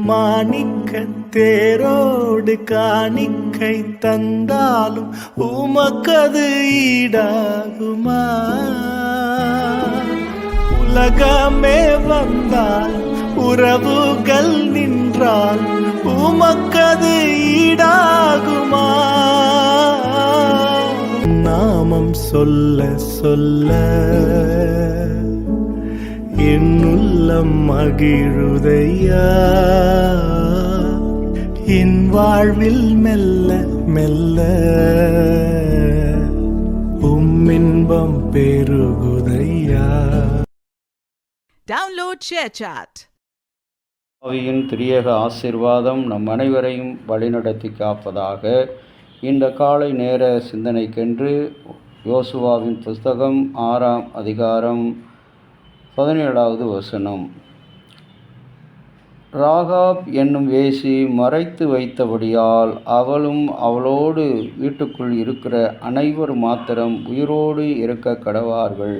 மாணிக்க தேரோடு காணிக்கை தந்தாலும் உமக்கது ஈடாகுமா? உலகமே வந்தால் உறவுகள் நின்றால் உமக்கது ஈடாகுமா? நாமம் சொல்ல சொல்ல என் உள்ளம் மகிழுதையா, என் வாழ்வில் மெல்ல மெல்ல இன்பம் பெருகுதையா. Download ShareChat. ஆவியின் திரியேக ஆசீர்வாதம் நம் அனைவரையும் வழிநடத்தி காப்பதாக. இந்த காலை நேர சிந்தனைக்கென்று யோசுவாவின் புஸ்தகம் 6ஆம் அதிகாரம் 17வது வசனம். ராகாப் என்னும் வேசி மறைத்து வைத்தபடியால் அவளும் அவளோடு வீட்டுக்குள் இருக்கிற அனைவர் மாத்திரம் உயிரோடு இருக்க கடவார்கள்.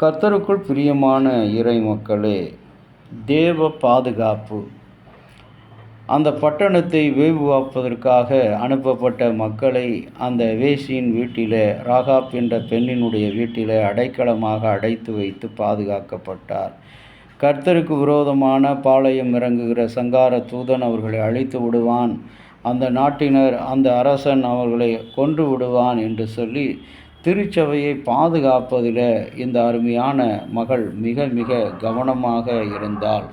கர்த்தருக்குள் பிரியமான இறை மக்களே, தேவ பாதுகாப்பு. அந்த பட்டணத்தை வேவுவாப்பதற்காக அனுப்பப்பட்ட மக்களை அந்த வேசியின் வீட்டிலே, ராகாப் என்ற பெண்ணினுடைய வீட்டிலே அடைக்கலமாக அடைத்து வைத்து பாதுகாக்கப்பட்டார். கர்த்தருக்கு விரோதமான பாளையம் இறங்குகிற சங்கார தூதன் அவர்களை அழித்து விடுவான், அந்த நாட்டினர் அந்த அரசன் அவர்களை கொன்று விடுவான் என்று சொல்லி திருச்சபையை பாதுகாப்பதில் இந்த அருமையான மகள் மிக மிக கவனமாக இருந்தாள்.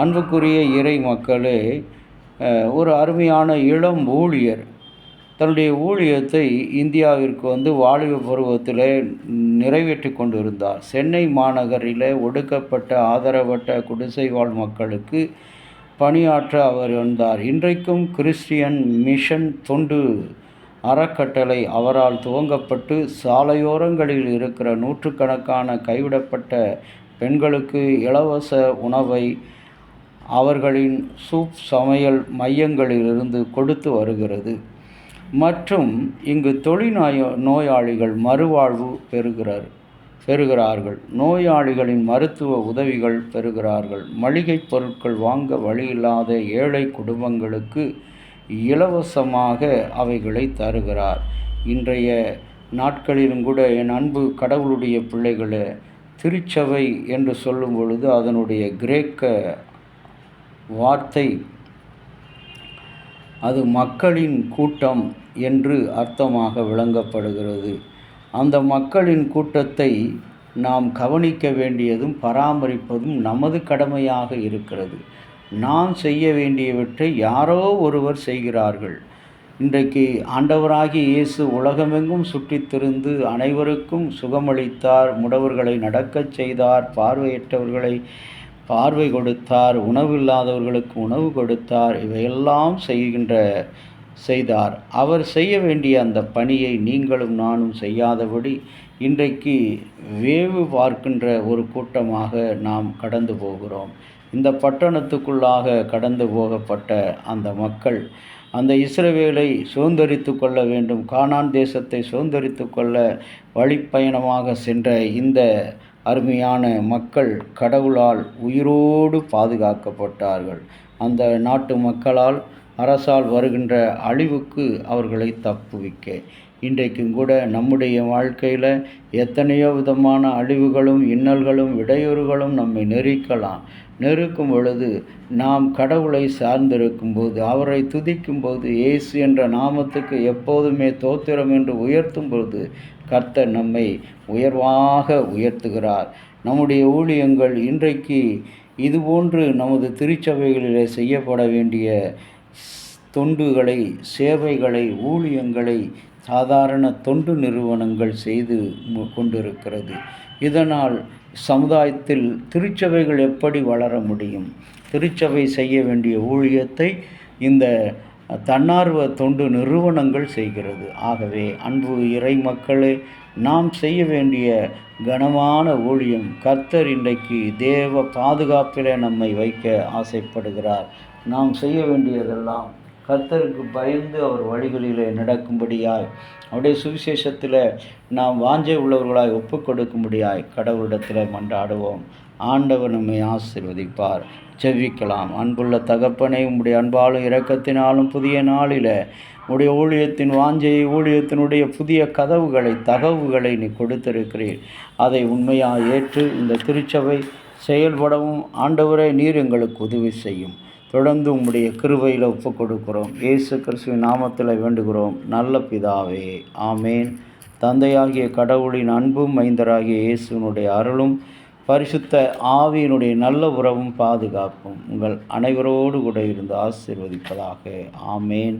அன்புக்குரிய இறை மக்களே, ஒரு அருமையான இளம் ஊழியர் தன்னுடைய ஊழியத்தை இந்தியாவிற்கு வாலிப பருவத்தில் நிறைவேற்றி கொண்டு இருந்தார். சென்னை மாநகரில் ஒடுக்கப்பட்ட ஆதரவற்ற குடிசை வாழ் மக்களுக்கு பணியாற்ற அவர் வந்தார். இன்றைக்கும் கிறிஸ்டியன் மிஷன் தொண்டு அறக்கட்டளை அவரால் துவங்கப்பட்டு சாலையோரங்களில் இருக்கிற நூற்றுக்கணக்கான கைவிடப்பட்ட பெண்களுக்கு இலவச உணவை அவர்களின் சூப் சமையல் மையங்களிலிருந்து கொடுத்து வருகிறது. மற்றும் இங்கு நோயாளிகள் மறுவாழ்வு பெறுகிறார்கள். நோயாளிகளின் மருத்துவ உதவிகள் பெறுகிறார்கள். மளிகை பொருட்கள் வாங்க வழியில்லாத ஏழை குடும்பங்களுக்கு இலவசமாக அவைகளை தருகிறார். இன்றைய நாட்களிலும் கூட என் அன்பு கடவுளுடைய பிள்ளைகளே, திருச்சபை என்று சொல்லும் பொழுது அதனுடைய கிரேக்க வார்த்தை அது மக்களின் கூட்டம் என்று அர்த்தமாக விளங்கப்படுகிறது. அந்த மக்களின் கூட்டத்தை நாம் கவனிக்க வேண்டியதும் பராமரிப்பதும் நமது கடமையாக இருக்கிறது. நாம் செய்ய வேண்டியவற்றை யாரோ ஒருவர் செய்கிறார்கள். இன்றைக்கு ஆண்டவராகிய இயேசு உலகமெங்கும் சுற்றித் திரிந்து அனைவருக்கும் சுகமளித்தார், முடவர்களை நடக்கச் செய்தார், பார்வையற்றவர்களை பார்வை கொடுத்தார், உணவில்லாதவர்களுக்கு உணவு கொடுத்தார், இவையெல்லாம் செய்தார். அவர் செய்ய வேண்டிய அந்த பணியை நீங்களும் நானும் செய்யாதபடி இன்றைக்கு வேவு பார்க்கின்ற ஒரு கூட்டமாக நாம் கடந்து போகிறோம். இந்த பட்டணத்துக்குள்ளாக கடந்து போகப்பட்ட அந்த மக்கள் அந்த இஸ்ரவேலை சுதந்தரித்து கொள்ள வேண்டும், கானான் தேசத்தை சுதந்தரித்து கொள்ள வழிப்பயணமாக சென்ற இந்த அருமையான மக்கள் கடவுளால் உயிரோடு பாதுகாக்கப்பட்டார்கள். அந்த நாட்டு மக்களால் அரசால் வருகின்ற அழிவுக்கு அவர்களை தப்புவிக்க இன்றைக்கும் கூட நம்முடைய வாழ்க்கையில் எத்தனையோ விதமான அழிவுகளும் இன்னல்களும் இடையூறுகளும் நம்மை நெருக்கும் பொழுது நாம் கடவுளை சார்ந்திருக்கும் போது, அவரை துதிக்கும் போது, இயேசு என்ற நாமத்துக்கு எப்போதுமே தோத்திரம் என்று உயர்த்தும் பொழுது கர்த்தர் நம்மை உயர்வாக உயர்த்துகிறார். நம்முடைய ஊழியங்கள் இன்றைக்கு இதுபோன்று நமது திருச்சபைகளிலே செய்யப்பட வேண்டிய தொண்டுகளை, சேவைகளை, ஊழியங்களை சாதாரண தொண்டு நிறுவனங்கள் செய்து கொண்டிருக்கிறது. இதனால் சமுதாயத்தில் திருச்சபைகள் எப்படி வளர முடியும்? திருச்சபை செய்ய வேண்டிய ஊழியத்தை இந்த தன்னார்வ தொண்டு நிறுவனங்கள் செய்கிறது. ஆகவே அன்பு இறை மக்களே, நாம் செய்ய வேண்டிய கனமான ஊழியம். கர்த்தர் இன்றைக்கு தேவ பாதுகாப்பில் நம்மை வைக்க ஆசைப்படுகிறார். நாம் செய்ய வேண்டியதெல்லாம் கர்த்தருக்கு பயந்து அவர் வழிகளிலே நடக்கும்படியாய், அவருடைய சுவிசேஷத்தில் நாம் வாஞ்சை உள்ளவர்களாய் ஒப்பு கொடுக்கும்படியாய் கடவுளிடத்தில் மன்றாடுவோம். ஆண்டவர் நம்மை ஆசீர்வதிப்பார். ஜெபிக்கலாம். அன்புள்ள தகப்பனே, உம்முடைய அன்பாலும் இரக்கத்தினாலும் புதிய நாளில் உடைய ஊழியத்தின் வாஞ்சையை, ஊழியத்தினுடைய புதிய தகவுகளை நீ கொடுத்திருக்கிறீர். அதை உண்மையாக ஏற்று இந்த திருச்சபை செயல்படவும் ஆண்டவரே நீர் எங்களுக்கு உதவி செய்யும். தொடர்ந்து உம்முடைய கிருபையில் ஒப்புக் கொடுக்கிறோம். இயேசு கிறிஸ்துவின் நாமத்தில் வேண்டுகிறோம் நல்ல பிதாவே, ஆமேன். தந்தையாகிய கடவுளின் அன்பும் மைந்தராகிய இயேசுவினுடைய அருளும் பரிசுத்த ஆவியினுடைய நல்ல உறவும் பாதுகாப்பும் உங்கள் அனைவரோடு கூட இருந்து ஆசீர்வதிப்பதாக. ஆமேன்.